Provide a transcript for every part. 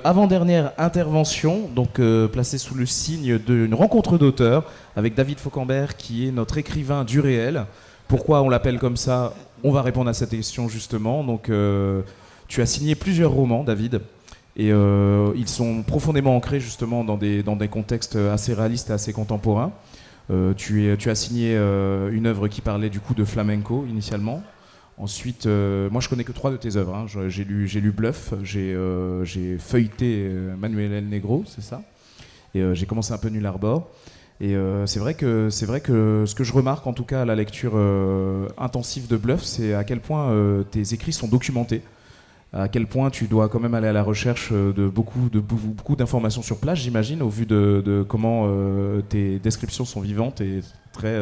avant-dernière intervention, donc placée sous le signe d'une rencontre d'auteurs avec David Fauquembert, qui est notre écrivain du réel. Pourquoi on l'appelle comme ça? On va répondre à cette question justement. Donc, tu as signé plusieurs romans, David, et ils sont profondément ancrés justement dans des contextes assez réalistes et assez contemporains. Tu as signé une œuvre qui parlait du coup de flamenco initialement. Ensuite, moi je connais que 3 de tes œuvres. Hein. J'ai lu Bluff, j'ai feuilleté Manuel El Negro, c'est ça. Et j'ai commencé un peu Null Arbor. Et c'est vrai que ce que je remarque en tout cas à la lecture intensive de Bluff, c'est à quel point tes écrits sont documentés. À quel point tu dois quand même aller à la recherche de beaucoup d'informations sur place, j'imagine, au vu de comment tes descriptions sont vivantes et très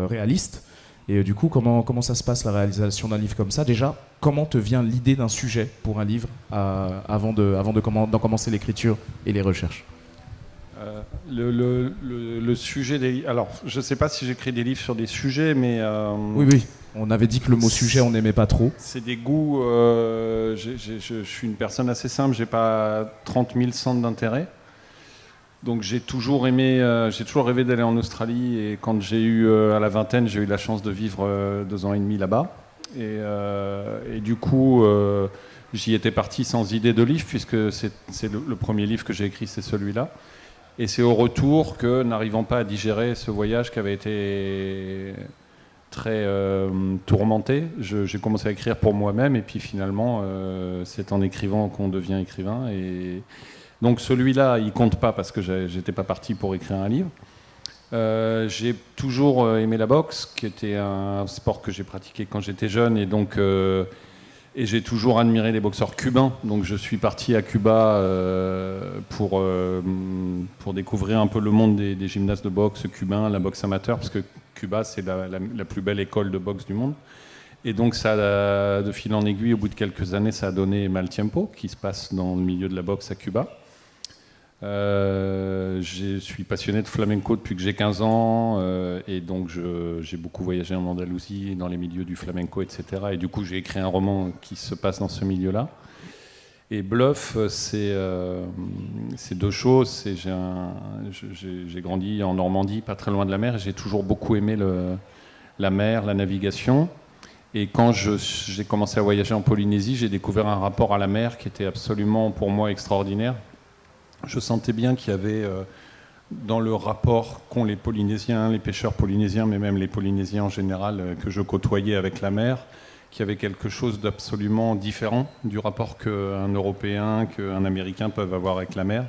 réalistes. Et du coup, comment ça se passe la réalisation d'un livre comme ça? Déjà, comment te vient l'idée d'un sujet pour un livre avant d'en commencer l'écriture et les recherches? Le sujet des... Alors, je ne sais pas si j'écris des livres sur des sujets, mais... Oui. On avait dit que le mot sujet, on n'aimait pas trop. C'est des goûts... je suis une personne assez simple, je n'ai pas 30 000 centres d'intérêt. Donc j'ai toujours rêvé d'aller en Australie, et quand j'ai eu à la vingtaine, j'ai eu la chance de vivre 2 ans et demi là-bas. Et du coup, j'y étais parti sans idée de livre, puisque c'est le premier livre que j'ai écrit, c'est celui-là. Et c'est au retour que, n'arrivant pas à digérer ce voyage qui avait été très tourmenté, j'ai commencé à écrire pour moi-même, et puis finalement, c'est en écrivant qu'on devient écrivain. Et donc celui-là, il compte pas parce que j'étais pas parti pour écrire un livre. J'ai toujours aimé la boxe, qui était un sport que j'ai pratiqué quand j'étais jeune, et donc et j'ai toujours admiré les boxeurs cubains. Donc je suis parti à Cuba pour découvrir un peu le monde des gymnastes de boxe cubains, la boxe amateur, parce que Cuba c'est la plus belle école de boxe du monde. Et donc ça, de fil en aiguille, au bout de quelques années, ça a donné Mal Tiempo, qui se passe dans le milieu de la boxe à Cuba. Je suis passionné de flamenco depuis que j'ai 15 ans, et donc j'ai beaucoup voyagé en Andalousie, dans les milieux du flamenco, etc. Et du coup, j'ai écrit un roman qui se passe dans ce milieu-là. Et Bluff, c'est 2 choses. J'ai grandi en Normandie, pas très loin de la mer, et j'ai toujours beaucoup aimé la mer, la navigation. Et quand j'ai commencé à voyager en Polynésie, j'ai découvert un rapport à la mer qui était absolument, pour moi, extraordinaire. Je sentais bien qu'il y avait, dans le rapport qu'ont les Polynésiens, les pêcheurs polynésiens, mais même les Polynésiens en général, que je côtoyais avec la mer, qu'il y avait quelque chose d'absolument différent du rapport qu'un Européen, qu'un Américain peuvent avoir avec la mer.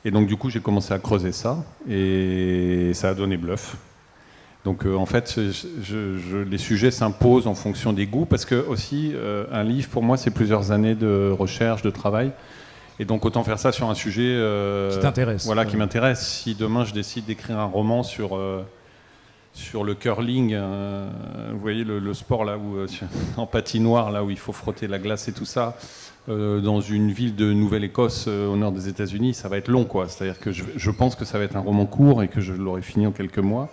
Et donc du coup, j'ai commencé à creuser ça, et ça a donné Bluff. Donc en fait, les sujets s'imposent en fonction des goûts, parce que aussi, un livre, pour moi, c'est plusieurs années de recherche, de travail. Et donc autant faire ça sur un sujet qui t'intéresse. Voilà, qui m'intéresse. Si demain je décide d'écrire un roman sur le curling, vous voyez le sport là où en patinoire, là où il faut frotter la glace et tout ça, dans une ville de Nouvelle-Écosse au nord des États-Unis, ça va être long, quoi. C'est-à-dire que je pense que ça va être un roman court et que je l'aurai fini en quelques mois.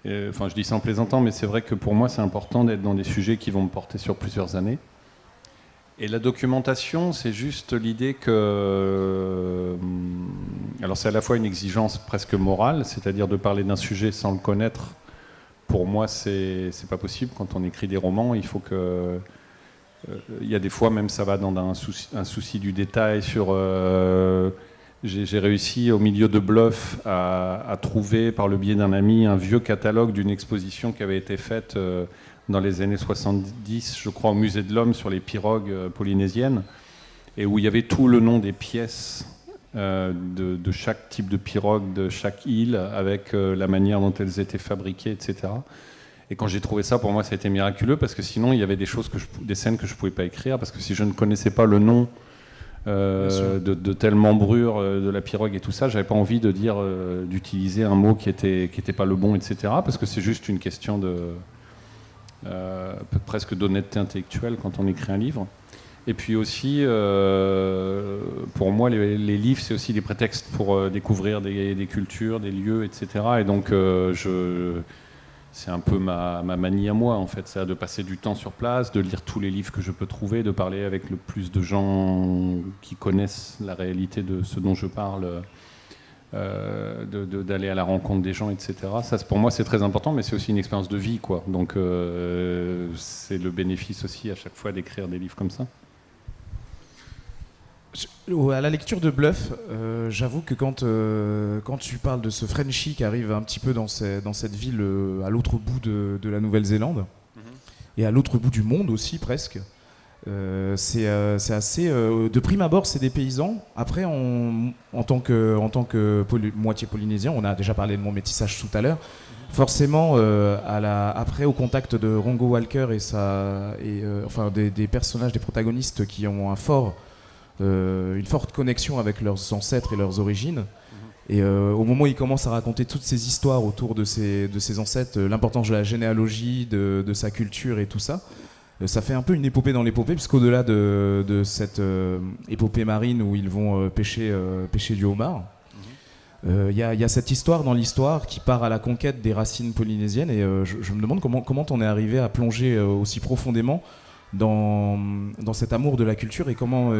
Enfin, je dis ça en plaisantant, mais c'est vrai que pour moi, c'est important d'être dans des sujets qui vont me porter sur plusieurs années. Et la documentation, c'est juste l'idée que... Alors c'est à la fois une exigence presque morale, c'est-à-dire de parler d'un sujet sans le connaître. Pour moi, c'est pas possible. Quand on écrit des romans, il faut que... Il y a des fois, même ça va dans un souci du détail sur... J'ai réussi au milieu de Bluff à trouver, par le biais d'un ami, un vieux catalogue d'une exposition qui avait été faite... dans les années 70, je crois, au Musée de l'Homme, sur les pirogues polynésiennes, et où il y avait tout le nom des pièces de chaque type de pirogue, de chaque île, avec la manière dont elles étaient fabriquées, etc. Et quand j'ai trouvé ça, pour moi, ça a été miraculeux, parce que sinon, il y avait des scènes que je ne pouvais pas écrire, parce que si je ne connaissais pas le nom de telle membrure de la pirogue et tout ça, j'avais pas envie de d'utiliser un mot qui était pas le bon, etc. Parce que c'est juste une question de... presque d'honnêteté intellectuelle quand on écrit un livre. Et puis aussi, pour moi, les livres, c'est aussi des prétextes pour découvrir des cultures, des lieux, etc. Et donc, c'est un peu ma manie à moi, en fait, c'est de passer du temps sur place, de lire tous les livres que je peux trouver, de parler avec le plus de gens qui connaissent la réalité de ce dont je parle, d'aller à la rencontre des gens, etc. Ça, pour moi, c'est très important, mais c'est aussi une expérience de vie, quoi. Donc, c'est le bénéfice aussi à chaque fois d'écrire des livres comme ça. À la lecture de Bluff, j'avoue que quand tu parles de ce Frenchie qui arrive un petit peu dans cette ville à l'autre bout de la Nouvelle-Zélande, et à l'autre bout du monde aussi presque, c'est assez... de prime abord, c'est des paysans. Après, en tant que moitié polynésien, on a déjà parlé de mon métissage tout à l'heure, forcément, après, au contact de Rongo Walker enfin, des personnages, des protagonistes qui ont une forte connexion avec leurs ancêtres et leurs origines. Et au moment où ils commencent à raconter toutes ces histoires autour de ces ancêtres, l'importance de la généalogie, de sa culture et tout ça, ça fait un peu une épopée dans l'épopée, puisqu'au-delà de cette épopée marine où ils vont pêcher du homard, il y a cette histoire dans l'histoire qui part à la conquête des racines polynésiennes. Et je me demande comment on est arrivé à plonger aussi profondément dans cet amour de la culture, et comment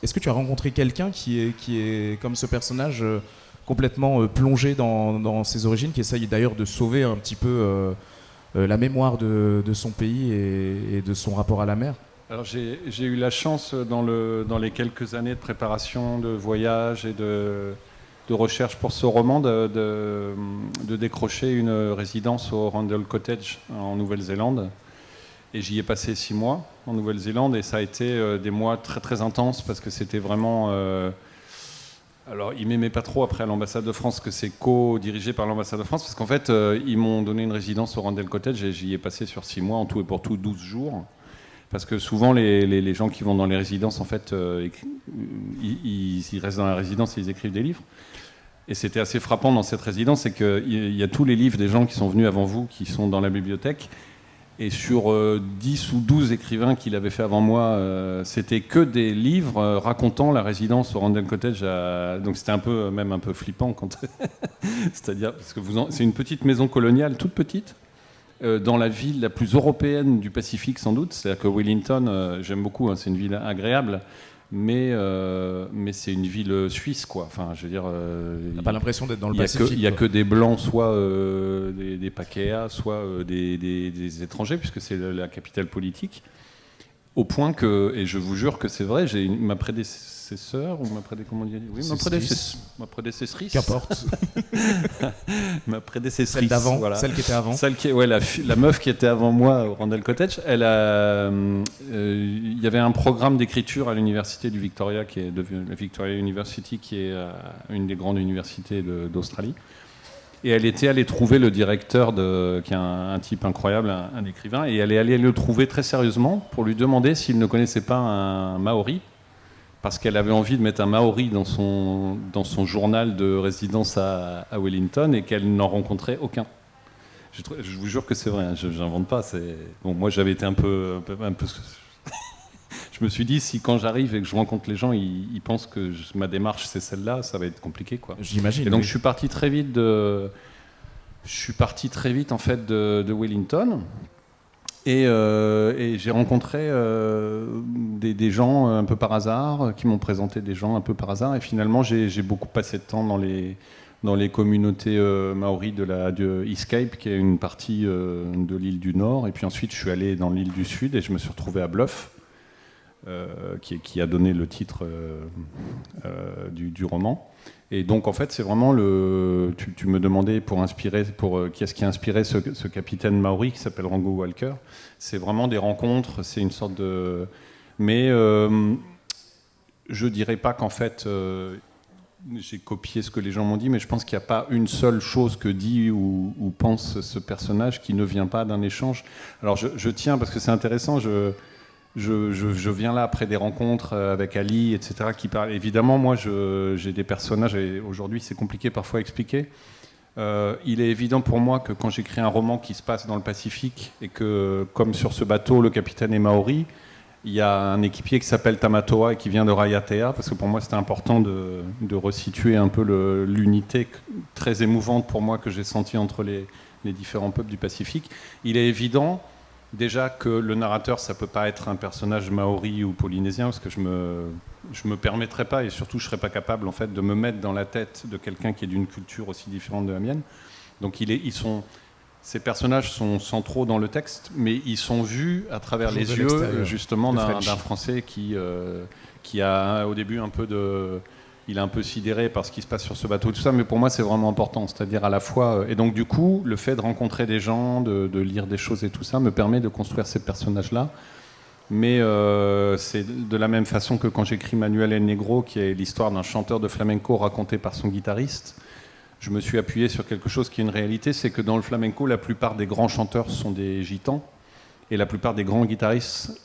est-ce que tu as rencontré quelqu'un qui est comme ce personnage complètement plongé dans ses origines, qui essaye d'ailleurs de sauver un petit peu la mémoire de son pays et de son rapport à la mer? Alors j'ai eu la chance dans les quelques années de préparation, de voyage et de recherche pour ce roman de décrocher une résidence au Randall Cottage en Nouvelle-Zélande. Et j'y ai passé 6 mois en Nouvelle-Zélande, et ça a été des mois très très intenses, parce que c'était vraiment... alors ils m'aimaient pas trop après à l'ambassade de France, que c'est co-dirigé par l'ambassade de France, parce qu'en fait ils m'ont donné une résidence au Randall Cottage, et j'y ai passé sur 6 mois, en tout et pour tout 12 jours. Parce que souvent les gens qui vont dans les résidences, en fait, ils restent dans la résidence et ils écrivent des livres. Et c'était assez frappant dans cette résidence, c'est qu'il y a tous les livres des gens qui sont venus avant vous, qui sont dans la bibliothèque. Et sur 10 ou 12 écrivains qu'il avait fait avant moi, c'était que des livres racontant la résidence au Randall Cottage. Donc c'était même un peu flippant. C'est-à-dire, parce que c'est une petite maison coloniale, toute petite, dans la ville la plus européenne du Pacifique sans doute. C'est-à-dire que Wellington, j'aime beaucoup, hein, c'est une ville agréable. Mais c'est une ville suisse, quoi. Enfin, je veux dire, t'as pas l'impression d'être dans le Pacifique. Il n'y a que des blancs, soit des pakéas, soit des étrangers, puisque c'est la capitale politique. Au point que, et je vous jure que c'est vrai, ma prédécesseur, ou comment on dit, oui, ma prédécessrice. Qu'importe. Ma prédécessrice. Celle d'avant, voilà. Celle qui était avant. La meuf qui était avant moi au Randall Cottage, il y avait un programme d'écriture à l'université du Victoria, qui est devenue la Victoria University, qui est une des grandes universités d'Australie. Et elle était allée trouver le directeur, qui est un type incroyable, un écrivain, et elle est allée le trouver très sérieusement pour lui demander s'il ne connaissait pas un Maori, parce qu'elle avait envie de mettre un Maori dans son journal de résidence à Wellington, et qu'elle n'en rencontrait aucun. Je vous jure que c'est vrai, hein, je n'invente pas. Bon, moi, j'avais été un peu je me suis dit, si quand j'arrive et que je rencontre les gens, ils pensent que ma démarche c'est celle-là, ça va être compliqué, quoi. J'imagine. Et donc je suis parti très vite en fait de Wellington, et j'ai rencontré des gens un peu par hasard, qui m'ont présenté des gens un peu par hasard, et finalement j'ai beaucoup passé de temps dans les communautés maoris de East Cape, qui est une partie de l'île du Nord, et puis ensuite je suis allé dans l'île du Sud et je me suis retrouvé à Bluff. Qui a donné le titre du roman. Et donc en fait c'est vraiment tu me demandais qui est-ce qui a inspiré ce capitaine maori qui s'appelle Rongo Walker. C'est vraiment des rencontres, c'est une sorte de... Mais je dirais pas qu'en fait j'ai copié ce que les gens m'ont dit, mais je pense qu'il n'y a pas une seule chose que dit ou pense ce personnage qui ne vient pas d'un échange. Alors je tiens, parce que c'est intéressant, je viens là après des rencontres avec Ali, etc., qui parlent. Évidemment, moi, j'ai des personnages, et aujourd'hui, c'est compliqué parfois à expliquer. Il est évident pour moi que quand j'écris un roman qui se passe dans le Pacifique, et que, comme sur ce bateau, le capitaine est maori, il y a un équipier qui s'appelle Tamatoa et qui vient de Raiatea, parce que pour moi, c'était important de resituer un peu l'unité très émouvante pour moi que j'ai sentie entre les les différents peuples du Pacifique. Il est évident déjà que le narrateur, ça peut pas être un personnage maori ou polynésien, parce que je me permettrais pas, et surtout je serais pas capable en fait de me mettre dans la tête de quelqu'un qui est d'une culture aussi différente de la mienne. Donc ces personnages sont centraux dans le texte, mais ils sont vus à travers les yeux justement d'un Français qui a au début il est un peu sidéré par ce qui se passe sur ce bateau et tout ça, mais pour moi c'est vraiment important, c'est-à-dire à la fois... Et donc du coup, le fait de rencontrer des gens, de lire des choses et tout ça, me permet de construire ces personnages-là. Mais c'est de la même façon que quand j'écris Manuel El Negro, qui est l'histoire d'un chanteur de flamenco raconté par son guitariste, je me suis appuyé sur quelque chose qui est une réalité, c'est que dans le flamenco, la plupart des grands chanteurs sont des gitans, et la plupart des grands guitaristes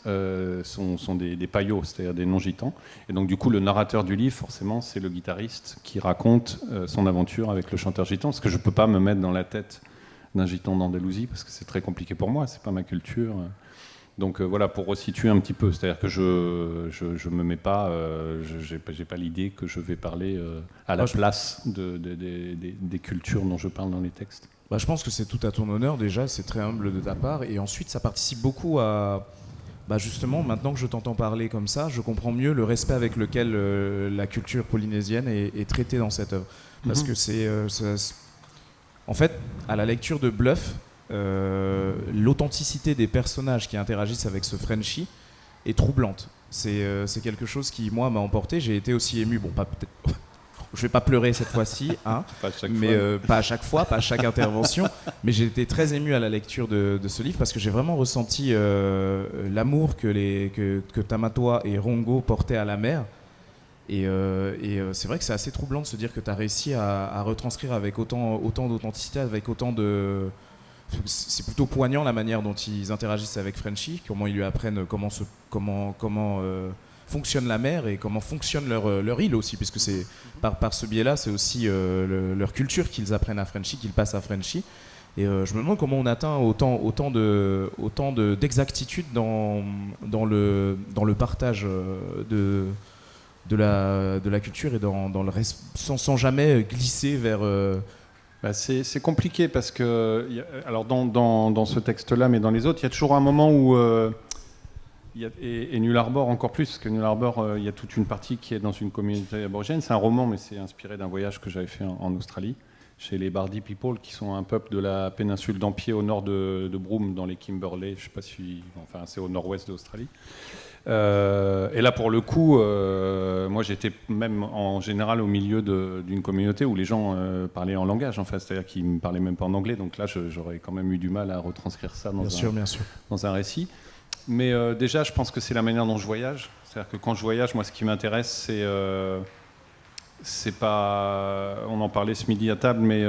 sont des paillots, c'est-à-dire des non-gitans. Et donc du coup, le narrateur du livre, forcément, c'est le guitariste qui raconte son aventure avec le chanteur gitan, parce que je ne peux pas me mettre dans la tête d'un gitan d'Andalousie, parce que c'est très compliqué pour moi, c'est pas ma culture. Donc voilà, pour resituer un petit peu, c'est-à-dire que je me mets pas, j'ai pas l'idée que je vais parler à la place des cultures dont je parle dans les textes. Je pense que c'est tout à ton honneur déjà, c'est très humble de ta part, et ensuite ça participe beaucoup à... justement, maintenant que je t'entends parler comme ça, je comprends mieux le respect avec lequel la culture polynésienne est traitée dans cette œuvre. Parce que en fait, à la lecture de Bluff, l'authenticité des personnages qui interagissent avec ce Frenchie est troublante. C'est quelque chose qui, moi, m'a emporté. J'ai été aussi ému, bon, pas peut-être... Je vais pas pleurer cette fois-ci, hein, pas à chaque fois, pas à chaque intervention, mais j'ai été très ému à la lecture de ce livre parce que j'ai vraiment ressenti l'amour que Tamatoa et Rongo portaient à la mer. Et c'est vrai que c'est assez troublant de se dire que tu as réussi à retranscrire avec autant d'authenticité, avec autant de... C'est plutôt poignant la manière dont ils interagissent avec Frenchie, comment ils lui apprennent comment fonctionne la mer et comment fonctionne leur île aussi, puisque c'est par ce biais-là, c'est aussi leur culture qu'ils apprennent à Frenchie, qu'ils passent à Frenchie. Et je me demande comment on atteint autant d'exactitude dans le partage de la culture et dans le reste, sans jamais glisser vers... C'est compliqué parce que, alors dans ce texte-là, mais dans les autres, il y a toujours un moment où... et Null Arbor encore plus, parce que Null Arbor, il y a toute une partie qui est dans une communauté aborigène. C'est un roman, mais c'est inspiré d'un voyage que j'avais fait en Australie, chez les Bardi People, qui sont un peuple de la péninsule d'Ampier au nord de Broome, dans les Kimberley, je sais pas si... Enfin, c'est au nord-ouest d'Australie. Et là, pour le coup, moi, j'étais même en général au milieu d'une communauté où les gens parlaient en langage, en fait, c'est-à-dire qu'ils ne parlaient même pas en anglais. Donc là, j'aurais quand même eu du mal à retranscrire ça dans un récit. Mais déjà, je pense que c'est la manière dont je voyage. C'est-à-dire que quand je voyage, moi, ce qui m'intéresse, c'est pas... On en parlait ce midi à table, mais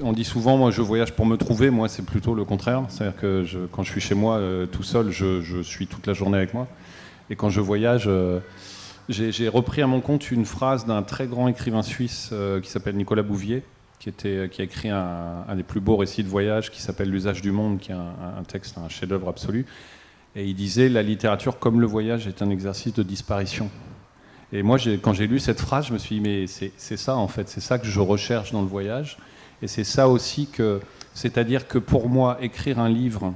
on dit souvent, moi, je voyage pour me trouver. Moi, c'est plutôt le contraire. C'est-à-dire que quand je suis chez moi, tout seul, je suis toute la journée avec moi. Et quand je voyage, j'ai repris à mon compte une phrase d'un très grand écrivain suisse qui s'appelle Nicolas Bouvier, qui a écrit un des plus beaux récits de voyage qui s'appelle L'usage du monde, qui est un texte, un chef-d'œuvre absolu. Et il disait « La littérature, comme le voyage, est un exercice de disparition ». Et moi, quand j'ai lu cette phrase, je me suis dit « Mais c'est ça, en fait, c'est ça que je recherche dans le voyage. » Et c'est ça aussi que... C'est-à-dire que pour moi, écrire un livre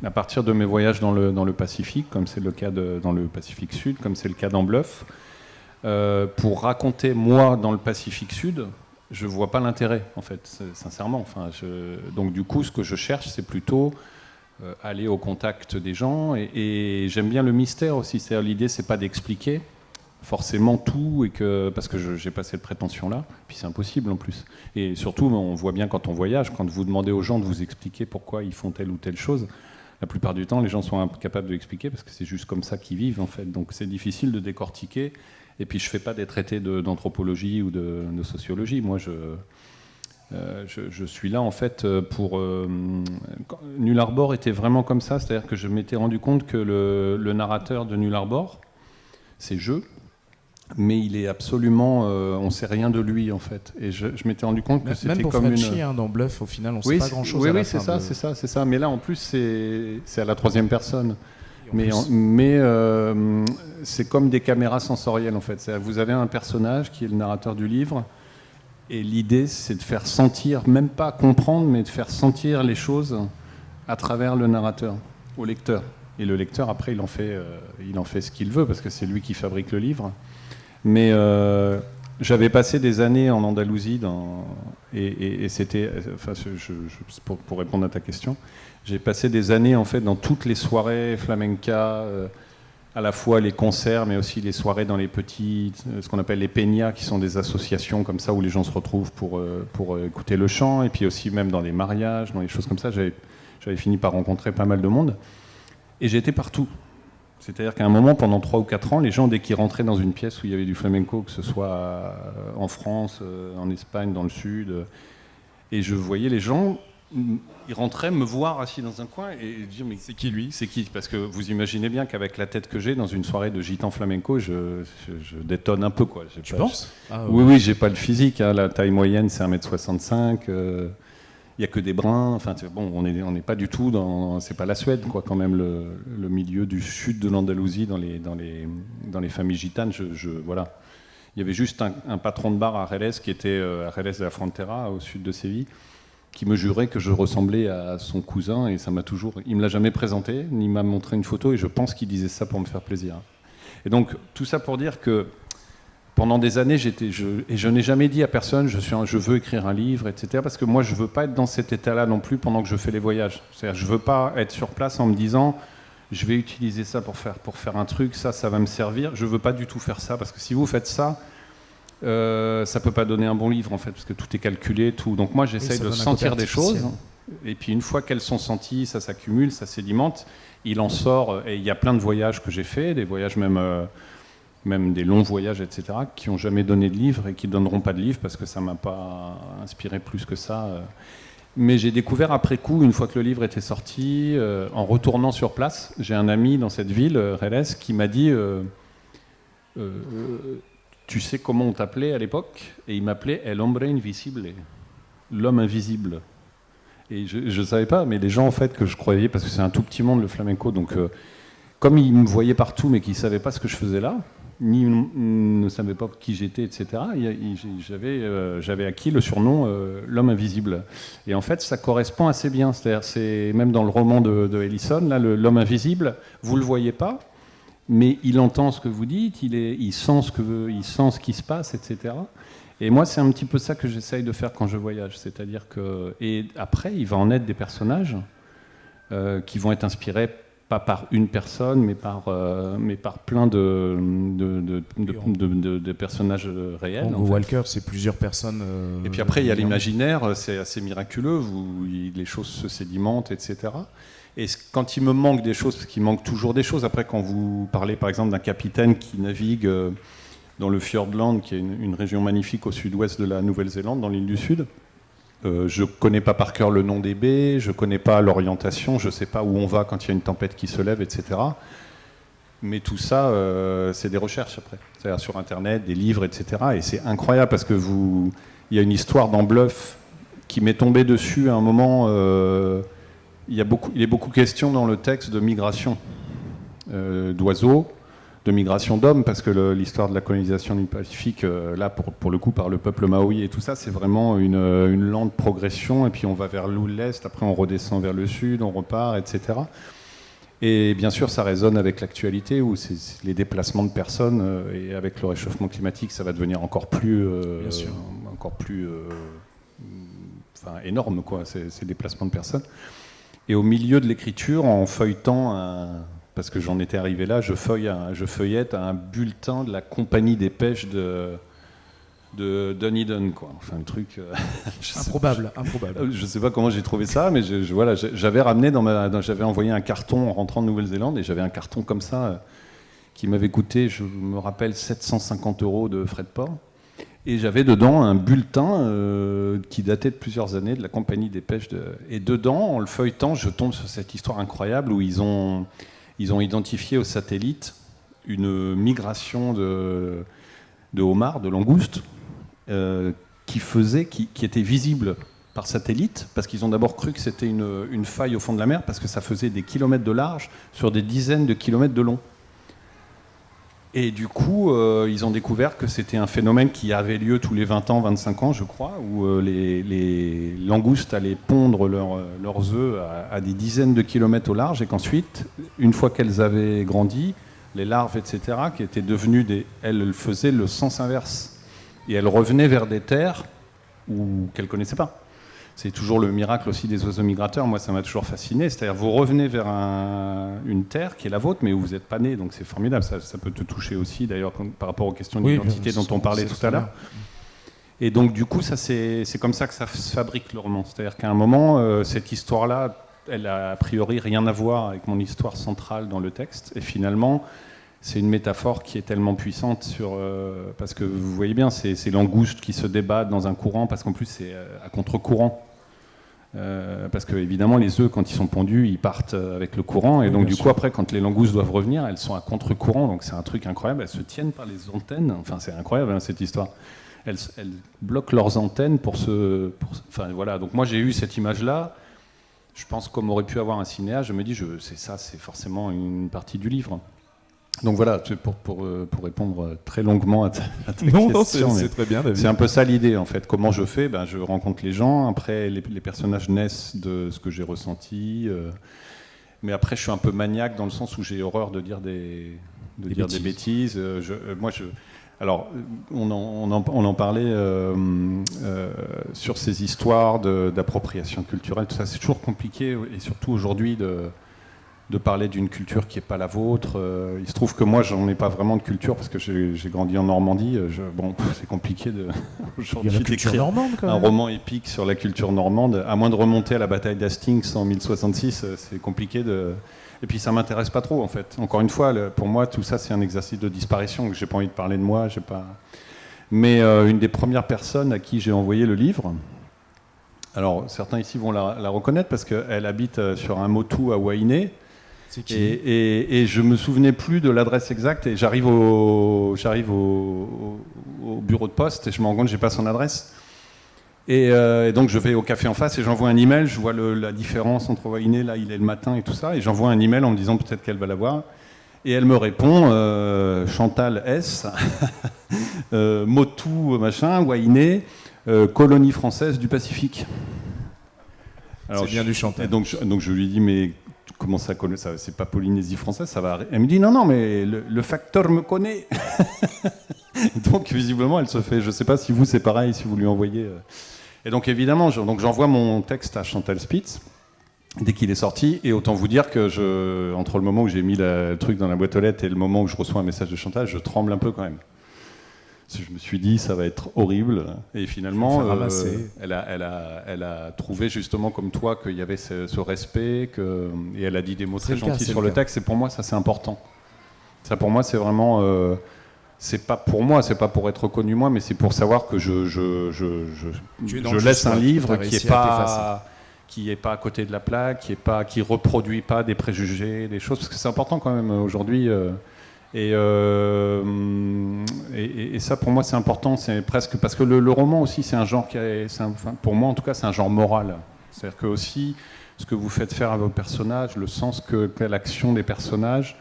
à partir de mes voyages dans le Pacifique, comme c'est le cas dans le Pacifique Sud, comme c'est le cas dans Bluff, pour raconter, moi, dans le Pacifique Sud, je ne vois pas l'intérêt, en fait, sincèrement. Enfin, donc du coup, ce que je cherche, c'est plutôt... aller au contact des gens et j'aime bien le mystère aussi, c'est-à-dire l'idée c'est pas d'expliquer forcément tout parce que j'ai pas cette prétention là, puis c'est impossible en plus, et surtout on voit bien quand on voyage, quand vous demandez aux gens de vous expliquer pourquoi ils font telle ou telle chose, la plupart du temps les gens sont incapables de l'expliquer parce que c'est juste comme ça qu'ils vivent en fait, donc c'est difficile de décortiquer. Et puis je fais pas des traités d'anthropologie ou de sociologie, moi je suis là en fait pour... Null Arbor était vraiment comme ça, c'est-à-dire que je m'étais rendu compte que le narrateur de Null Arbor, c'est je, mais il est absolument... on ne sait rien de lui en fait. Et je m'étais rendu compte que c'était comme Frenchie, dans Bluff, au final, on ne sait pas grand-chose. Oui, c'est ça. Mais là en plus, c'est à la troisième personne. Mais c'est comme des caméras sensorielles en fait. Vous avez un personnage qui est le narrateur du livre, Et l'idée, c'est de faire sentir, même pas comprendre, mais de faire sentir les choses à travers le narrateur, au lecteur. Et le lecteur, après, il en fait ce qu'il veut, parce que c'est lui qui fabrique le livre. Mais j'avais passé des années en Andalousie, et c'était... Enfin, pour répondre à ta question, j'ai passé des années, en fait, dans toutes les soirées flamenca, à la fois les concerts, mais aussi les soirées dans les petits, ce qu'on appelle les peñas, qui sont des associations comme ça où les gens se retrouvent pour écouter le chant, et puis aussi même dans les mariages, dans les choses comme ça. J'avais fini par rencontrer pas mal de monde, et j'ai été partout. C'est-à-dire qu'à un moment, pendant 3 ou 4 ans, les gens, dès qu'ils rentraient dans une pièce où il y avait du flamenco, que ce soit en France, en Espagne, dans le Sud, et je voyais les gens... Ils rentraient me voir assis dans un coin et dire mais c'est qui lui ? C'est qui ? Parce que vous imaginez bien qu'avec la tête que j'ai dans une soirée de gitan flamenco, je détonne un peu quoi. Tu penses ? Oui, j'ai pas le physique. Hein. La taille moyenne c'est 1m65. Il y a que des bruns. Enfin bon, on n'est pas du tout dans. C'est pas la Suède quoi quand même le milieu du sud de l'Andalousie dans les familles gitanes. Voilà. Il y avait juste un patron de bar à Jerez qui était à Jerez de la Frontera au sud de Séville, qui me jurait que je ressemblais à son cousin, et ça m'a toujours... Il me l'a jamais présenté, ni m'a montré une photo, et je pense qu'il disait ça pour me faire plaisir. Et donc, tout ça pour dire que pendant des années, je n'ai jamais dit à personne, je veux écrire un livre, etc., parce que moi, je veux pas être dans cet état-là non plus pendant que je fais les voyages. C'est-à-dire, je veux pas être sur place en me disant, je vais utiliser ça pour faire un truc, ça va me servir. Je veux pas du tout faire ça, parce que si vous faites ça, ça peut pas donner un bon livre en fait, parce que tout est calculé, tout. Donc moi j'essaye de sentir des choses, et puis une fois qu'elles sont senties, ça s'accumule, ça sédimente, il en sort, et il y a plein de voyages que j'ai fait, des voyages même des longs voyages, etc., qui n'ont jamais donné de livre et qui ne donneront pas de livre parce que ça m'a pas inspiré plus que ça. Mais j'ai découvert après coup, une fois que le livre était sorti, en retournant sur place, j'ai un ami dans cette ville, Relès, qui m'a dit tu sais comment on t'appelait à l'époque ? Et il m'appelait El Hombre Invisible, l'homme invisible. Et je ne savais pas, mais les gens en fait que je croyais, parce que c'est un tout petit monde le flamenco, donc comme ils me voyaient partout mais qu'ils ne savaient pas ce que je faisais là, ni ne savaient pas qui j'étais, etc., j'avais acquis le surnom l'homme invisible. Et en fait ça correspond assez bien, c'est-à-dire c'est même dans le roman de Ellison, là, l'homme invisible, vous ne le voyez pas, mais il entend ce que vous dites, il sent ce qui se passe, etc. Et moi, c'est un petit peu ça que j'essaye de faire quand je voyage. C'est-à-dire que... Et après, il va en être des personnages qui vont être inspirés, pas par une personne, mais par plein de personnages réels. En Walker, c'est plusieurs personnes... Et puis après, il y a l'imaginaire, c'est assez miraculeux, les choses se sédimentent, etc. Et quand il me manque des choses, parce qu'il manque toujours des choses, après quand vous parlez par exemple d'un capitaine qui navigue dans le Fiordland, qui est une région magnifique au sud-ouest de la Nouvelle-Zélande, dans l'île du Sud, je ne connais pas par cœur le nom des baies, je ne connais pas l'orientation, je ne sais pas où on va quand il y a une tempête qui se lève, etc. Mais tout ça, c'est des recherches après, c'est-à-dire sur Internet, des livres, etc. Et c'est incroyable parce que il y a une histoire dans Bluff qui m'est tombée dessus à un moment... il est beaucoup question dans le texte de migration d'oiseaux, de migration d'hommes, parce que l'histoire de la colonisation du Pacifique, là pour le coup par le peuple maori et tout ça, c'est vraiment une lente progression, et puis on va vers l'est, après on redescend vers le sud, on repart, etc. Et bien sûr ça résonne avec l'actualité, où c'est les déplacements de personnes, et avec le réchauffement climatique ça va devenir encore plus énorme quoi, ces déplacements de personnes. Et au milieu de l'écriture, en feuilletant, parce que j'en étais arrivé là, je feuillette un bulletin de la compagnie des pêches de Dunedin, quoi. Enfin, le truc... improbable. Je ne sais pas comment j'ai trouvé ça, mais j'avais j'avais envoyé un carton en rentrant de Nouvelle-Zélande, et j'avais un carton comme ça qui m'avait coûté, je me rappelle, 750 € de frais de port. Et j'avais dedans un bulletin qui datait de plusieurs années de la compagnie des pêches. Et dedans, en le feuilletant, je tombe sur cette histoire incroyable où ils ont identifié au satellite une migration de homards, de langoustes, qui était visible par satellite, parce qu'ils ont d'abord cru que c'était une faille au fond de la mer, parce que ça faisait des kilomètres de large sur des dizaines de kilomètres de long. Et du coup, ils ont découvert que c'était un phénomène qui avait lieu tous les 20 ans, 25 ans, je crois, où les langoustes allaient pondre leurs œufs à des dizaines de kilomètres au large, et qu'ensuite, une fois qu'elles avaient grandi, les larves, etc., qui étaient devenues elles faisaient le sens inverse. Et elles revenaient vers des terres qu'elles ne connaissaient pas. C'est toujours le miracle aussi des oiseaux migrateurs. Moi, ça m'a toujours fasciné. C'est-à-dire, vous revenez vers une terre qui est la vôtre, mais où vous n'êtes pas né. Donc, c'est formidable. Ça peut te toucher aussi, d'ailleurs, par rapport aux questions d'identité dont on parlait tout à l'heure. Et donc, du coup, c'est comme ça que ça se fabrique, le roman. C'est-à-dire qu'à un moment, cette histoire-là, elle a a priori rien à voir avec mon histoire centrale dans le texte. Et finalement, c'est une métaphore qui est tellement puissante parce que vous voyez bien, ces langoustes qui se débattent dans un courant, parce qu'en plus c'est à contre-courant. Parce que évidemment les œufs, quand ils sont pondus, ils partent avec le courant, et donc du coup après, quand les langoustes doivent revenir, elles sont à contre-courant, donc c'est un truc incroyable. Elles se tiennent par les antennes. Enfin, c'est incroyable, hein, cette histoire. Elles bloquent leurs antennes enfin voilà. Donc moi j'ai eu cette image-là. Je pense comme aurait pu avoir un cinéaste. Je me dis, c'est forcément une partie du livre. Donc voilà, pour répondre très longuement à ta question. Non, c'est très bien, David. C'est un peu ça l'idée, en fait. Comment je fais ? Je rencontre les gens. Après, les personnages naissent de ce que j'ai ressenti. Mais après, je suis un peu maniaque dans le sens où j'ai horreur de dire des bêtises. Alors, on en parlait sur ces histoires d'appropriation culturelle. Tout ça, c'est toujours compliqué, et surtout aujourd'hui de parler d'une culture qui n'est pas la vôtre. Il se trouve que moi, j'en ai pas vraiment de culture parce que j'ai grandi en Normandie. C'est compliqué aujourd'hui d'écrire un roman épique sur la culture normande. À moins de remonter à la bataille d'Hastings en 1066, c'est compliqué Et puis ça m'intéresse pas trop, en fait. Encore une fois, pour moi, tout ça, c'est un exercice de disparition. Que j'ai pas envie de parler de moi. Mais une des premières personnes à qui j'ai envoyé le livre. Alors, certains ici vont la reconnaître parce qu'elle habite sur un motu à Wainé. Et je me souvenais plus de l'adresse exacte, et j'arrive au bureau de poste et je me rends compte que j'ai pas son adresse. Et donc je vais au café en face et j'envoie un email. Je vois la différence entre Wainé, là il est le matin et tout ça, et j'envoie un email en me disant peut-être qu'elle va l'avoir. Et elle me répond Chantal S, Motu machin, Wainé, colonie française du Pacifique. Alors, c'est bien du Chantal. Et donc je lui dis mais comment ça connaît ça? C'est pas Polynésie française, ça va. Elle me dit non, mais le facteur me connaît. Donc visiblement, elle se fait. Je sais pas si vous c'est pareil, si vous lui envoyez. Et donc évidemment, j'envoie mon texte à Chantal Spitz dès qu'il est sorti. Et autant vous dire que entre le moment où j'ai mis le truc dans la boîte aux lettres et le moment où je reçois un message de Chantal, je tremble un peu quand même. Je me suis dit ça va être horrible, et finalement elle a trouvé justement comme toi qu'il y avait ce respect, et elle a dit des mots très gentils sur le texte, et pour moi ça c'est important. Ça pour moi c'est vraiment c'est pas pour moi, c'est pas pour être reconnu moi, mais c'est pour savoir que je laisse un livre qui est pas à côté de la plaque, qui reproduit pas des préjugés, des choses, parce que c'est important quand même aujourd'hui. Et ça, pour moi, c'est important. C'est presque parce que le roman aussi, c'est un genre pour moi, en tout cas, c'est un genre moral. C'est-à-dire que aussi, ce que vous faites faire à vos personnages, le sens qu'a l'action des personnages,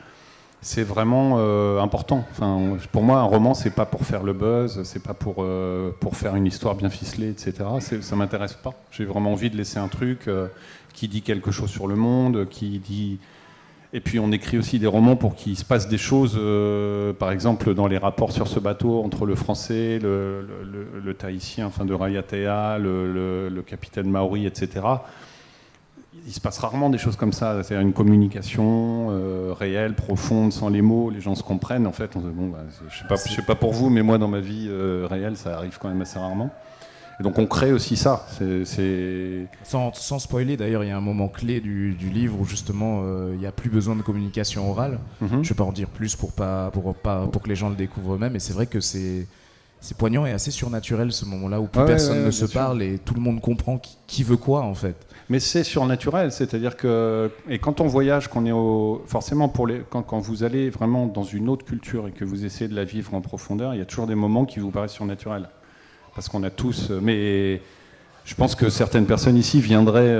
c'est vraiment important. Enfin, pour moi, un roman, c'est pas pour faire le buzz, c'est pas pour faire une histoire bien ficelée, etc. Ça m'intéresse pas. J'ai vraiment envie de laisser un truc qui dit quelque chose sur le monde, qui dit. Et puis on écrit aussi des romans pour qu'il se passe des choses, par exemple dans les rapports sur ce bateau entre le français, le tahitien, enfin de Raiatea, le capitaine Maori, etc. Il se passe rarement des choses comme ça, c'est-à-dire une communication réelle, profonde, sans les mots, les gens se comprennent. En fait, je sais pas pour vous, mais moi dans ma vie réelle, ça arrive quand même assez rarement. Et donc on crée aussi ça. Sans spoiler, d'ailleurs, il y a un moment clé du livre où justement il n'y a plus besoin de communication orale. Je ne vais pas en dire plus pour que les gens le découvrent eux-mêmes. Et c'est vrai que c'est poignant et assez surnaturel ce moment-là où plus personne ne se parle et tout le monde comprend qui veut quoi en fait. Mais c'est surnaturel, c'est-à-dire que et quand on voyage, qu'on est forcément quand vous allez vraiment dans une autre culture et que vous essayez de la vivre en profondeur, il y a toujours des moments qui vous paraissent surnaturels. Parce qu'on a tous... Mais je pense que certaines personnes ici viendraient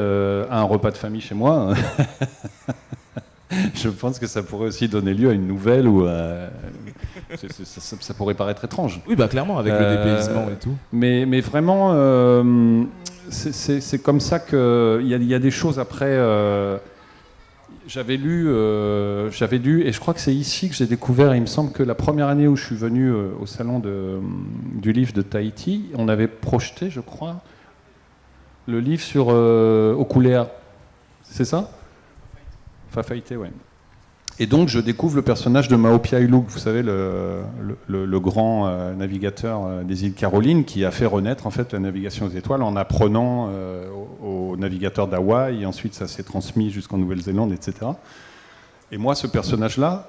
à un repas de famille chez moi. Je pense que ça pourrait aussi donner lieu à une nouvelle ou Ça pourrait paraître étrange. Oui, bah clairement, avec le dépaysement et tout. Mais vraiment, c'est comme ça qu'il y a des choses après. J'avais lu, et je crois que c'est ici que j'ai découvert, il me semble que la première année où je suis venu au salon du livre de Tahiti, on avait projeté, je crois, le livre sur Okulea. C'est ça ? Fafaité, ouais. Et donc je découvre le personnage de Maupia Uluk, vous savez, le grand navigateur des îles Carolines, qui a fait renaître en fait la navigation aux étoiles en apprenant aux navigateurs d'Hawaï, et ensuite ça s'est transmis jusqu'en Nouvelle-Zélande, etc. Et moi, ce personnage-là,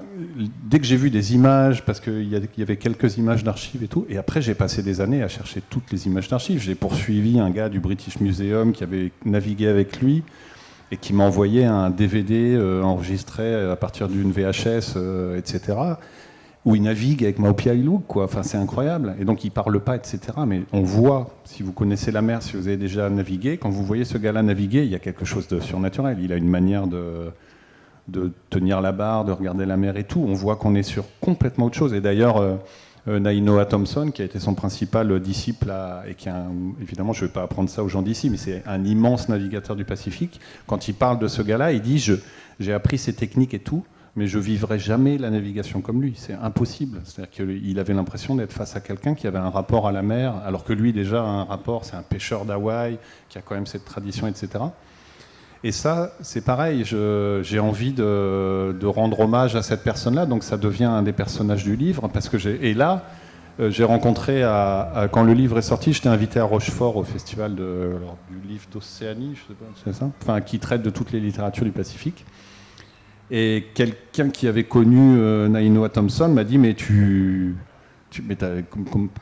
dès que j'ai vu des images, parce qu'il y avait quelques images d'archives et tout, et après j'ai passé des années à chercher toutes les images d'archives. J'ai poursuivi un gars du British Museum qui avait navigué avec lui, et qui m'a envoyé un DVD enregistré à partir d'une VHS, etc., où il navigue avec Maupia Uluk, quoi. Enfin, c'est incroyable. Et donc, il parle pas, etc. Mais on voit, si vous connaissez la mer, si vous avez déjà navigué, quand vous voyez ce gars-là naviguer, il y a quelque chose de surnaturel. Il a une manière de tenir la barre, de regarder la mer et tout. On voit qu'on est sur complètement autre chose. Et d'ailleurs, Nainoa Thompson, qui a été son principal disciple, et qui évidemment, je ne vais pas apprendre ça aux gens d'ici, mais c'est un immense navigateur du Pacifique. Quand il parle de ce gars-là, il dit j'ai appris ses techniques et tout, mais je vivrai jamais la navigation comme lui. C'est impossible. C'est-à-dire qu'il avait l'impression d'être face à quelqu'un qui avait un rapport à la mer, alors que lui déjà a un rapport. C'est un pêcheur d'Hawaï qui a quand même cette tradition, etc. Et ça, c'est pareil, j'ai envie de rendre hommage à cette personne-là, donc ça devient un des personnages du livre, parce que j'ai rencontré, quand le livre est sorti, j'étais invité à Rochefort au festival du livre d'Océanie, je sais pas, c'est ça, enfin, qui traite de toutes les littératures du Pacifique. Et quelqu'un qui avait connu Nainoa Thompson m'a dit, mais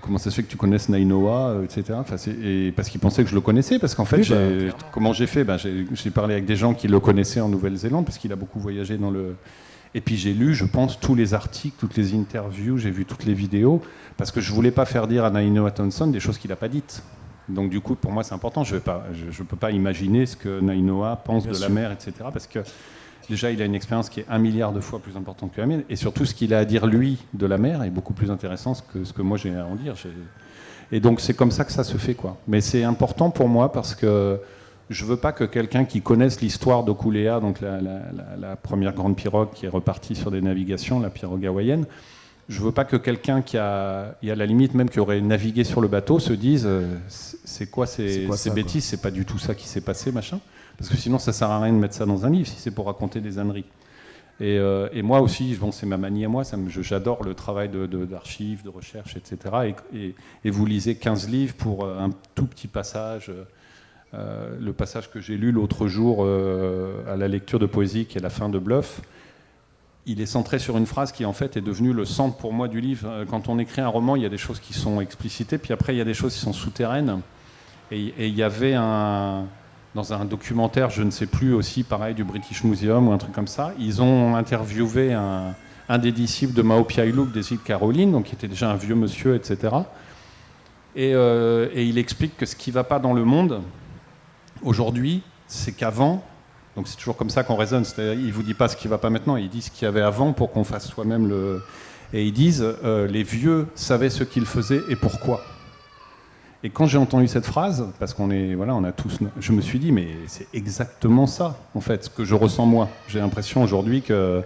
comment ça se fait que tu connaisses Nainoa, etc. Enfin, parce qu'il pensait que je le connaissais, parce qu'en fait, comment j'ai fait, j'ai parlé avec des gens qui le connaissaient en Nouvelle-Zélande, parce qu'il a beaucoup voyagé et puis j'ai lu, je pense, tous les articles, toutes les interviews, j'ai vu toutes les vidéos, parce que je voulais pas faire dire à Nainoa Thompson des choses qu'il n'a pas dites. Donc du coup, pour moi, c'est important. Je peux pas imaginer ce que Nainoa pense de la mer, etc. Parce que déjà, il a une expérience qui est 1 milliard de fois plus importante que la mienne, et surtout ce qu'il a à dire, lui, de la mer, est beaucoup plus intéressant que ce que moi j'ai à en dire. Et donc, c'est comme ça que ça se fait, quoi. Mais c'est important pour moi parce que je veux pas que quelqu'un qui connaisse l'histoire d'Okulea, donc la première grande pirogue qui est repartie sur des navigations, la pirogue hawaïenne, je veux pas que quelqu'un qui a la limite même qui aurait navigué sur le bateau se dise c'est quoi ces bêtises, c'est pas du tout ça qui s'est passé, machin. Parce que sinon, ça sert à rien de mettre ça dans un livre si c'est pour raconter des âneries. Et moi aussi, bon, c'est ma manie à moi, j'adore le travail d'archives, de recherche, etc. Et vous lisez 15 livres pour un tout petit passage. Le passage que j'ai lu l'autre jour à la lecture de poésie, qui est la fin de Bluff, il est centré sur une phrase qui en fait est devenue le centre pour moi du livre. Quand on écrit un roman, il y a des choses qui sont explicitées, puis après il y a des choses qui sont souterraines. Et il y avait dans un documentaire, je ne sais plus, aussi pareil, du British Museum ou un truc comme ça, ils ont interviewé un des disciples de Maupia Uluk des îles Carolines, donc qui était déjà un vieux monsieur, etc. Et il explique que ce qui ne va pas dans le monde aujourd'hui, c'est qu'avant, donc c'est toujours comme ça qu'on raisonne, c'est-à-dire il ne vous dit pas ce qui ne va pas maintenant, il dit ce qu'il y avait avant pour qu'on fasse soi-même le... Et ils disent, les vieux savaient ce qu'ils faisaient et pourquoi. Et quand j'ai entendu cette phrase, parce on a tous, je me suis dit, mais c'est exactement ça, en fait, ce que je ressens moi. J'ai l'impression aujourd'hui que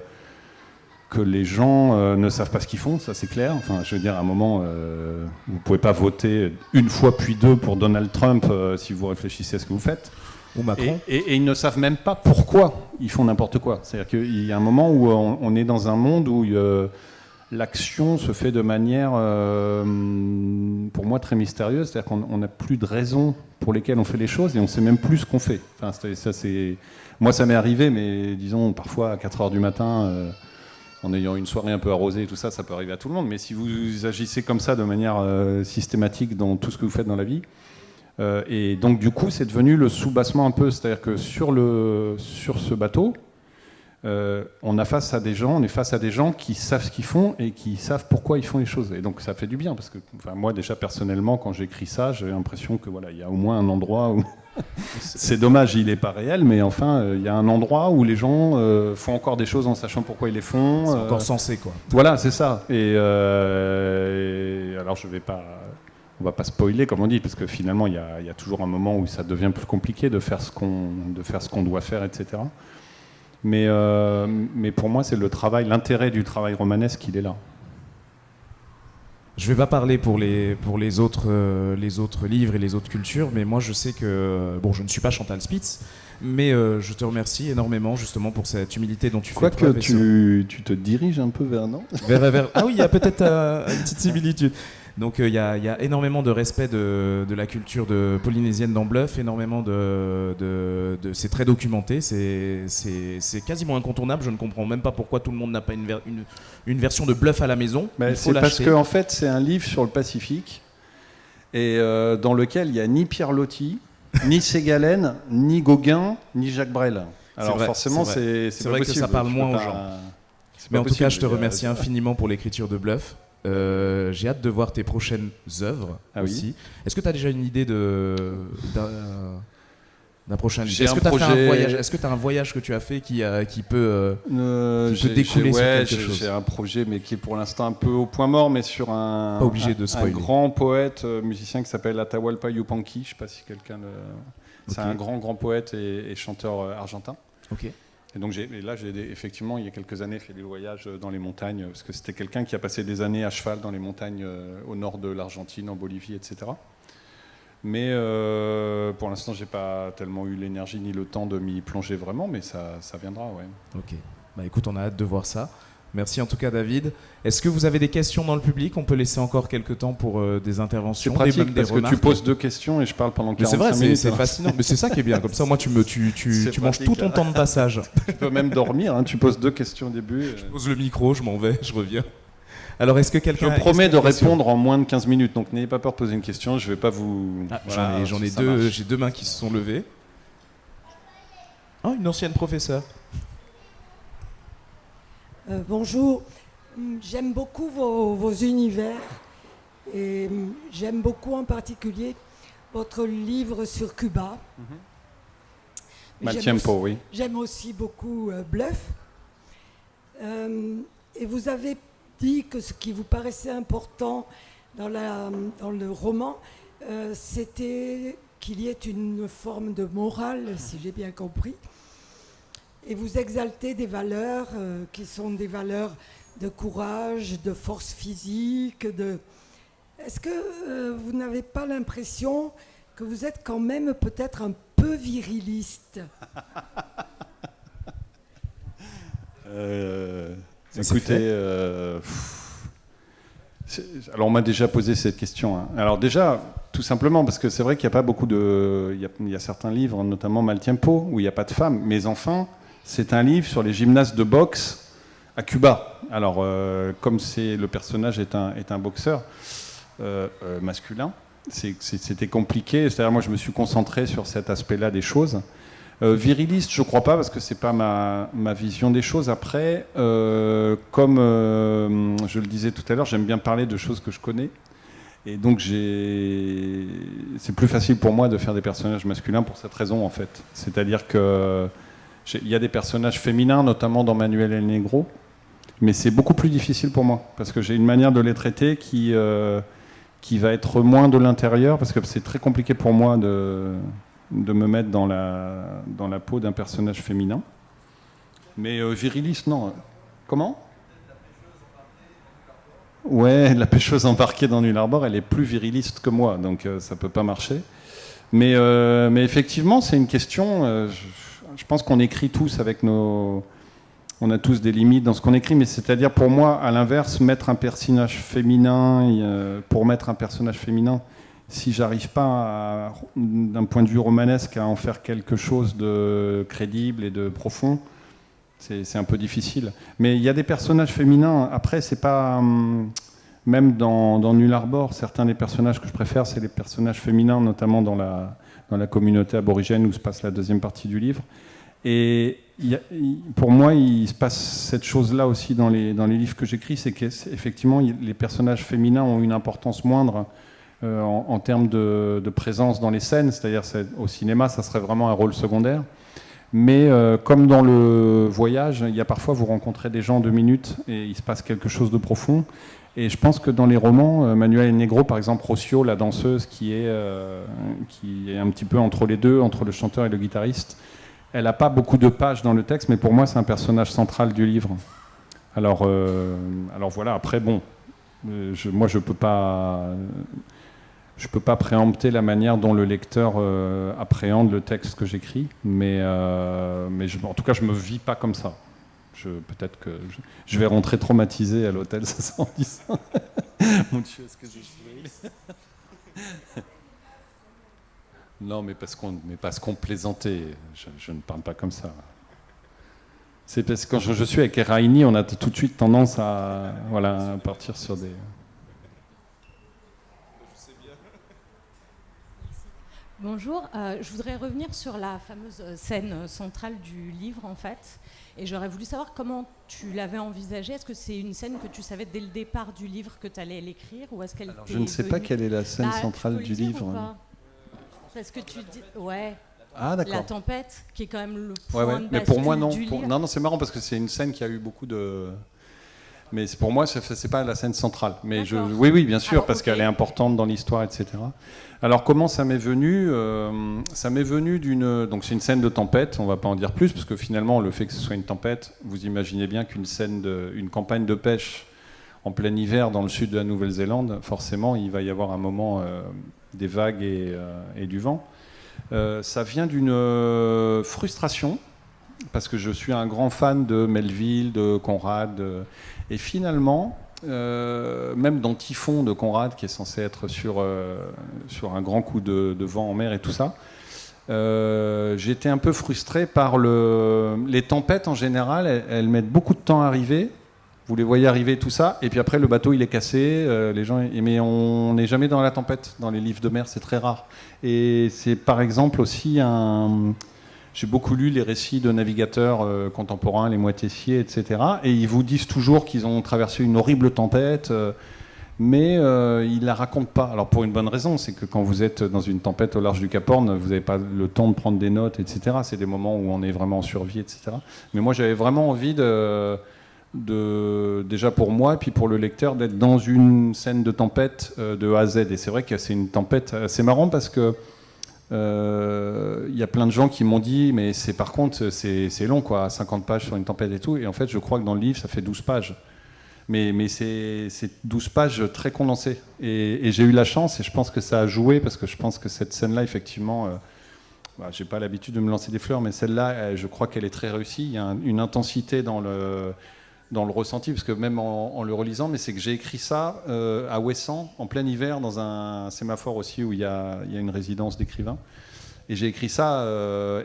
les gens ne savent pas ce qu'ils font, ça c'est clair. Enfin, je veux dire, à un moment, vous ne pouvez pas voter une fois puis deux pour Donald Trump si vous réfléchissez à ce que vous faites. Ou Macron. Et ils ne savent même pas pourquoi ils font n'importe quoi. C'est-à-dire qu'il y a un moment où on est dans un monde où l'action se fait de manière, pour moi, très mystérieuse. C'est-à-dire qu'on n'a plus de raisons pour lesquelles on fait les choses et on ne sait même plus ce qu'on fait. Enfin, moi, ça m'est arrivé, mais disons, parfois à 4h du matin, en ayant une soirée un peu arrosée et tout ça, ça peut arriver à tout le monde. Mais si vous agissez comme ça de manière systématique dans tout ce que vous faites dans la vie, et donc du coup, c'est devenu le sous-bassement un peu. C'est-à-dire que sur ce bateau, on est face à des gens qui savent ce qu'ils font et qui savent pourquoi ils font les choses. Et donc ça fait du bien parce que, moi déjà personnellement, quand j'écris ça, j'ai l'impression que voilà, il y a au moins un endroit C'est dommage, il n'est pas réel, mais enfin, il y a un endroit où les gens font encore des choses en sachant pourquoi ils les font. C'est encore sensé, quoi. Voilà, c'est ça. Et alors, on va pas spoiler, comme on dit, parce que finalement, il y a toujours un moment où ça devient plus compliqué de faire ce qu'on doit faire, etc. Mais pour moi, c'est l'intérêt du travail romanesque, il est là. Je vais pas parler pour les autres livres et les autres cultures, mais moi je sais que bon, je ne suis pas Chantal Spitz, mais je te remercie énormément justement pour cette humilité dont tu fais preuve. Quoique tu te diriges un peu vers Nantes. Ah oui, il y a peut-être une petite similitude. Donc il y a énormément de respect de la culture polynésienne dans Bluff, énormément c'est très documenté, c'est quasiment incontournable. Je ne comprends même pas pourquoi tout le monde n'a pas une version de Bluff à la maison. C'est parce que en fait c'est un livre sur le Pacifique et dans lequel il n'y a ni Pierre Loti, ni Ségalen, ni Gauguin, ni Jacques Brel. Alors forcément c'est vrai que ça parle moins aux gens. Mais en tout cas je te remercie infiniment pour l'écriture de Bluff. J'ai hâte de voir tes prochaines œuvres aussi. Oui. Est-ce que tu as déjà une idée d'un prochain livre? Est-ce que tu as fait un voyage? Est-ce que tu as un voyage que tu as fait qui peut découler sur quelque chose? J'ai un projet, mais qui est pour l'instant un peu au point mort, mais sur un grand poète musicien qui s'appelle Atahualpa Yupanqui. Je ne sais pas si quelqu'un le... C'est un grand poète et chanteur argentin. Ok. Et donc effectivement, il y a quelques années, fait des voyages dans les montagnes, parce que c'était quelqu'un qui a passé des années à cheval dans les montagnes au nord de l'Argentine, en Bolivie, etc. Mais pour l'instant, j'ai pas tellement eu l'énergie ni le temps de m'y plonger vraiment, mais ça viendra, ouais. Ok. Bah écoute, on a hâte de voir ça. Merci en tout cas, David. Est-ce que vous avez des questions dans le public? On peut laisser encore quelques temps pour des interventions. C'est pratique parce que tu poses 2 questions et je parle pendant 45 minutes. C'est fascinant. Mais c'est ça qui est bien. Comme ça, moi, tu manges tout ton temps de passage. Tu peux même dormir. Hein. Tu poses 2 questions au début. Je pose le micro, je m'en vais, je reviens. Alors, est-ce que quelqu'un... Je promets de répondre en moins de 15 minutes. Donc, n'ayez pas peur de poser une question. Je ne vais pas vous... J'en ai 2. J'ai 2 mains qui se sont levées. Oh, une ancienne professeure. Bonjour, j'aime beaucoup vos univers et j'aime beaucoup en particulier votre livre sur Cuba. Mal Tiempo, oui. J'aime aussi beaucoup Bluff. Et vous avez dit que ce qui vous paraissait important dans le roman, c'était qu'il y ait une forme de morale, si j'ai bien compris. Et vous exaltez des valeurs qui sont des valeurs de courage, de force physique. Est-ce que vous n'avez pas l'impression que vous êtes quand même peut-être un peu viriliste? Écoutez, alors on m'a déjà posé cette question. Hein. Alors déjà, tout simplement, parce que c'est vrai qu'il n'y a pas beaucoup de... Il y a certains livres, notamment Mal Tiempo, où il n'y a pas de femmes. Mais enfin... C'est un livre sur les gymnastes de boxe à Cuba. Alors, comme le personnage est un boxeur masculin, c'était compliqué. C'est-à-dire, moi, je me suis concentré sur cet aspect-là des choses. Viriliste, je ne crois pas, parce que ce n'est pas ma vision des choses. Après, comme je le disais tout à l'heure, j'aime bien parler de choses que je connais. Et donc, c'est plus facile pour moi de faire des personnages masculins pour cette raison, en fait. C'est-à-dire que il y a des personnages féminins, notamment dans Manuel El Negro, mais c'est beaucoup plus difficile pour moi, parce que j'ai une manière de les traiter qui va être moins de l'intérieur, parce que c'est très compliqué pour moi de me mettre dans la peau d'un personnage féminin. Mais viriliste, non. Comment ? Ouais, la pêcheuse embarquée dans Null Arbor, elle est plus viriliste que moi, donc ça peut pas marcher. Mais effectivement, c'est une question... Je pense qu'on écrit tous avec nos... On a tous des limites dans ce qu'on écrit, mais c'est-à-dire pour moi, à l'inverse, mettre un personnage féminin, pour mettre un personnage féminin, si j'arrive pas, d'un point de vue romanesque, à en faire quelque chose de crédible et de profond, c'est un peu difficile. Mais il y a des personnages féminins, après, c'est pas... Même dans Null Arbor, certains des personnages que je préfère, c'est les personnages féminins, notamment dans la communauté aborigène où se passe la deuxième partie du livre. Et pour moi, il se passe cette chose-là aussi dans les livres que j'écris, c'est qu'effectivement, les personnages féminins ont une importance moindre en termes de présence dans les scènes, c'est-à-dire au cinéma, ça serait vraiment un rôle secondaire. Mais comme dans le voyage, il y a parfois vous rencontrez des gens en 2 minutes et il se passe quelque chose de profond. Et je pense que dans les romans, Manuel Negro, par exemple, Rocio, la danseuse, qui est un petit peu entre les deux, entre le chanteur et le guitariste, elle n'a pas beaucoup de pages dans le texte, mais pour moi, c'est un personnage central du livre. Alors voilà, après, bon, moi, je peux pas préempter la manière dont le lecteur appréhende le texte que j'écris, mais en tout cas, je me vis pas comme ça. Peut-être que je vais rentrer traumatisé à l'hôtel, ça sent en disant. Mon Dieu, est-ce que je suis... Non, mais parce qu'on plaisantait. Je ne parle pas comme ça. C'est parce que quand je suis avec Eraini, on a tout de suite tendance à partir sur des... Bonjour, je voudrais revenir sur la fameuse scène centrale du livre, en fait. Et j'aurais voulu savoir comment tu l'avais envisagée. Est-ce que c'est une scène que tu savais dès le départ du livre que tu allais l'écrire, ou est-ce qu'elle t'est Je ne sais pas quelle est la scène centrale du livre. Parce que tu dis... Ouais. Ah, d'accord. La tempête, qui est quand même le point de Mais pour moi, non. du livre. Non, c'est marrant parce que c'est une scène qui a eu beaucoup de... Mais pour moi, c'est pas la scène centrale. Mais oui, bien sûr, parce qu'elle est importante dans l'histoire, etc. Alors, comment ça m'est venu Ça m'est venu d'une... Donc, c'est une scène de tempête, on va pas en dire plus, parce que finalement, le fait que ce soit une tempête, vous imaginez bien une campagne de pêche en plein hiver dans le sud de la Nouvelle-Zélande, forcément, il va y avoir un moment des vagues et du vent. Ça vient d'une frustration, parce que je suis un grand fan de Melville, de Conrad, et finalement, même dans Typhon de Conrad, qui est censé être sur un grand coup de vent en mer et tout ça, j'étais un peu frustré par les tempêtes en général, elles mettent beaucoup de temps à arriver. Vous les voyez arriver, tout ça, et puis après le bateau il est cassé, mais on n'est jamais dans la tempête dans les livres de mer, c'est très rare. Et c'est par exemple aussi j'ai beaucoup lu les récits de navigateurs contemporains, les Moitessiers, etc. Et ils vous disent toujours qu'ils ont traversé une horrible tempête, mais ils ne la racontent pas. Alors pour une bonne raison, c'est que quand vous êtes dans une tempête au large du Cap Horn, vous n'avez pas le temps de prendre des notes, etc. C'est des moments où on est vraiment en survie, etc. Mais moi j'avais vraiment envie déjà pour moi et puis pour le lecteur d'être dans une scène de tempête de A à Z. Et c'est vrai que c'est une tempête assez marrant parce que y a plein de gens qui m'ont dit mais par contre c'est long quoi, 50 pages sur une tempête et tout, et en fait je crois que dans le livre ça fait 12 pages mais c'est 12 pages très condensées et j'ai eu la chance, et je pense que ça a joué, parce que je pense que cette scène là effectivement j'ai pas l'habitude de me lancer des fleurs, mais celle-là je crois qu'elle est très réussie. Il y a une intensité dans le ressenti, parce que même en le relisant, mais c'est que j'ai écrit ça à Ouessant, en plein hiver, dans un sémaphore aussi, où il y a une résidence d'écrivains. Et j'ai écrit ça,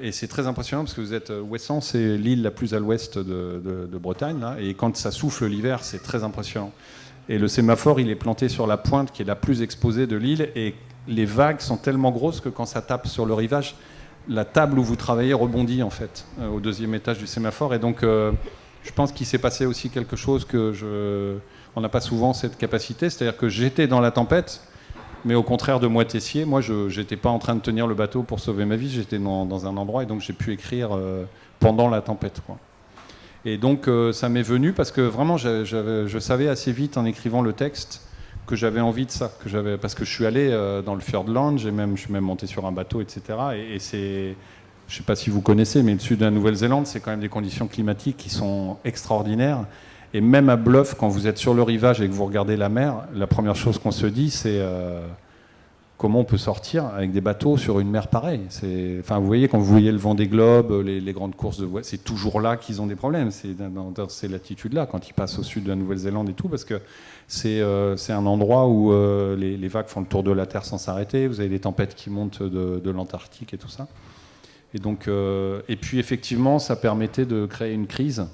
et c'est très impressionnant, parce que Ouessant, c'est l'île la plus à l'ouest de Bretagne, là, et quand ça souffle l'hiver, c'est très impressionnant. Et le sémaphore, il est planté sur la pointe qui est la plus exposée de l'île, et les vagues sont tellement grosses que quand ça tape sur le rivage, la table où vous travaillez rebondit, en fait, au 2e étage du sémaphore, et donc... je pense qu'il s'est passé aussi quelque chose on n'a pas souvent cette capacité, c'est-à-dire que j'étais dans la tempête, mais au contraire de Moitessier, moi je n'étais pas en train de tenir le bateau pour sauver ma vie, j'étais dans un endroit, et donc j'ai pu écrire pendant la tempête, quoi. Et donc ça m'est venu parce que vraiment je savais assez vite en écrivant le texte que j'avais envie de ça, parce que je suis allé dans le Fiordland, je suis même monté sur un bateau, etc. Et c'est... Je ne sais pas si vous connaissez, mais le sud de la Nouvelle-Zélande, c'est quand même des conditions climatiques qui sont extraordinaires. Et même à Bluff, quand vous êtes sur le rivage et que vous regardez la mer, la première chose qu'on se dit, c'est comment on peut sortir avec des bateaux sur une mer pareille. Vous voyez, quand vous voyez le Vendée Globe, les grandes courses de voile, c'est toujours là qu'ils ont des problèmes. C'est dans ces latitudes-là, quand ils passent au sud de la Nouvelle-Zélande et tout, parce que c'est un endroit où les vagues font le tour de la Terre sans s'arrêter. Vous avez des tempêtes qui montent de l'Antarctique et tout ça. Et donc, et puis effectivement, ça permettait de créer une crise.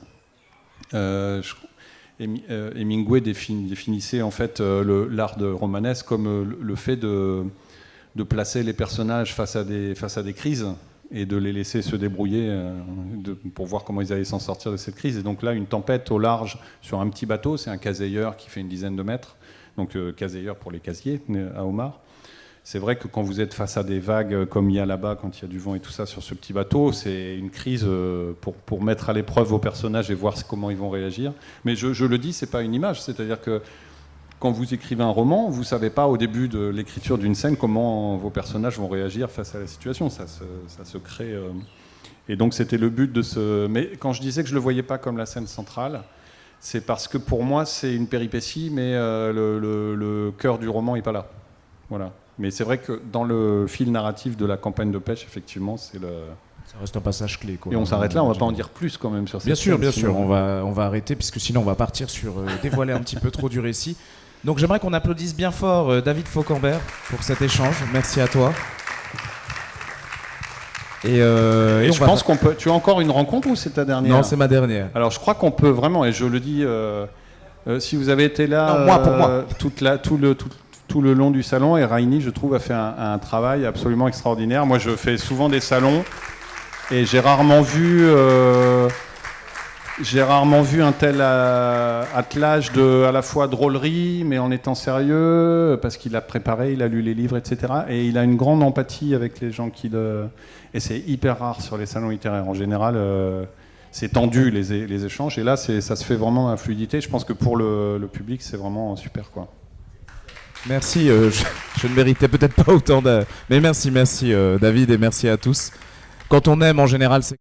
Hemingway définissait en fait l'art de romanesque comme le fait de placer les personnages face à des crises et de les laisser se débrouiller pour voir comment ils allaient s'en sortir de cette crise. Et donc là, une tempête au large sur un petit bateau, c'est un caseilleur qui fait une dizaine de mètres, donc caseilleur pour les casiers à homard. c'est vrai que quand vous êtes face à des vagues comme il y a là-bas, quand il y a du vent et tout ça sur ce petit bateau, c'est une crise pour mettre à l'épreuve vos personnages et voir comment ils vont réagir. Mais je le dis, c'est pas une image, c'est-à-dire que quand vous écrivez un roman, vous savez pas au début de l'écriture d'une scène comment vos personnages vont réagir face à la situation. Ça se crée. Et donc c'était le but de ce. Mais quand je disais que je le voyais pas comme la scène centrale, c'est parce que pour moi c'est une péripétie, mais le cœur du roman est pas là. Voilà. Mais c'est vrai que dans le fil narratif de la campagne de pêche, effectivement, c'est le. Ça reste un passage clé, quoi. Et on s'arrête là, on va pas en dire plus quand même sur cette Bien sûr, scène, bien sinon- sûr, on va arrêter, puisque sinon on va partir sur dévoiler un petit peu trop du récit. Donc j'aimerais qu'on applaudisse bien fort David Fauquembert pour cet échange. Merci à toi. Et je pense qu'on peut. Tu as encore une rencontre ou c'est ta dernière? Non, c'est ma dernière. Alors je crois qu'on peut vraiment, et je le dis, si vous avez été là Non, moi, pour moi. tout le long du salon, et Raini, je trouve, a fait un travail absolument extraordinaire. Moi, je fais souvent des salons, et j'ai rarement vu un tel attelage de à la fois drôlerie, mais en étant sérieux, parce qu'il a préparé, il a lu les livres, etc. Et il a une grande empathie avec les gens qui le... Et c'est hyper rare sur les salons littéraires. En général, c'est tendu les échanges, et là, ça se fait vraiment à fluidité. Je pense que pour le public, c'est vraiment super, quoi. Merci, je ne méritais peut-être pas autant de... Mais merci David, et merci à tous. Quand on aime, en général, c'est...